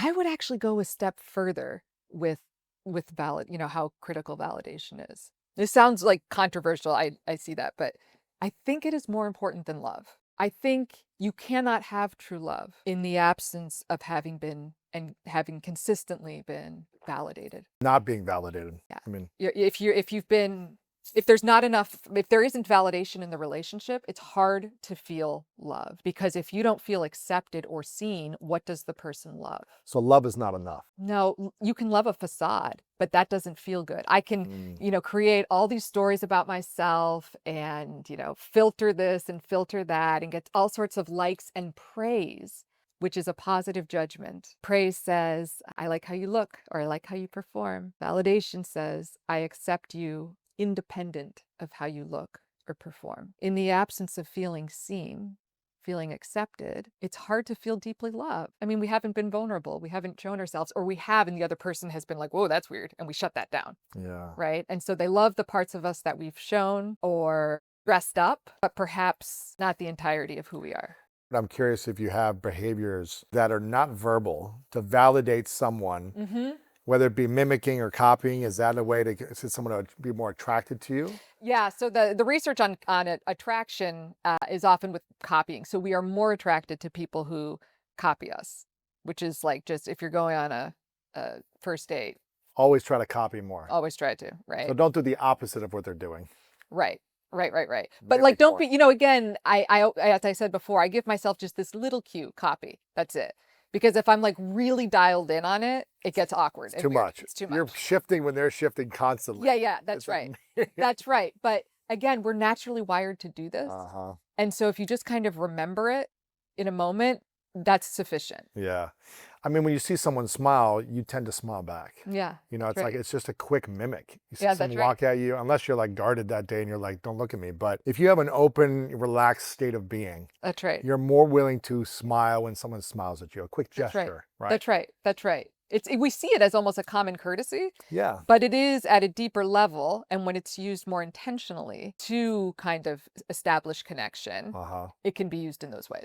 I would actually go a step further with how critical validation is. This sounds like controversial. I see that, but I think it is more important than love. I think you cannot have true love in the absence of having been and having consistently been validated. Not being validated. Yeah. I mean, If there's not enough, if there isn't validation in the relationship, it's hard to feel love because if you don't feel accepted or seen, what does the person love? so love is not enough. No, you can love a facade, but that doesn't feel good. I can, Mm. create all these stories about myself and, filter this and filter that and get all sorts of likes and praise, which is a positive judgment. Praise says, I like how you look or I like how you perform. Validation says, I accept you independent of how you look or perform. In the absence of feeling seen, feeling accepted, it's hard to feel deeply loved. I mean, we haven't been vulnerable. We haven't shown ourselves, or we have, and the other person has been like, whoa, that's weird. And we shut that down, Yeah. right? And so they love the parts of us that we've shown or dressed up, but perhaps not the entirety of who we are. I'm curious if you have behaviors that are not verbal to validate someone, Mm-hmm. whether it be mimicking or copying. Is that a way to get someone to be more attracted to you? Yeah, so the research on attraction is often with copying. So we are more attracted to people who copy us, which is like just if you're going on a first date, Always try to copy more. always try to, So right? don't do the opposite of what they're doing. Right. Right. But like, Mimic don't more. be, again, as I said before, I give myself just this little cue, copy. That's it. Because if I'm like really dialed in on it, it gets awkward It's and too weird. much. It's too You're much. shifting when they're shifting constantly. Yeah, that's It's right. like, That's right. But again, we're naturally wired to do this. uh-huh. And so if you just kind of remember it in a moment, that's sufficient. Yeah. I mean, when you see someone smile, you tend to smile back. Yeah, It's that's like right. it's just a quick mimic. You see Yeah, that's someone right. walk at you, unless you're like guarded that day and you're like, don't look at me. But if you have an open, relaxed state of being, That's right. you're more willing to smile when someone smiles at you. A quick That's right. gesture, right? That's right. That's right. We see it as almost a common courtesy, Yeah. but it is at a deeper level. And when it's used more intentionally to kind of establish connection, Uh-huh. it can be used in those ways.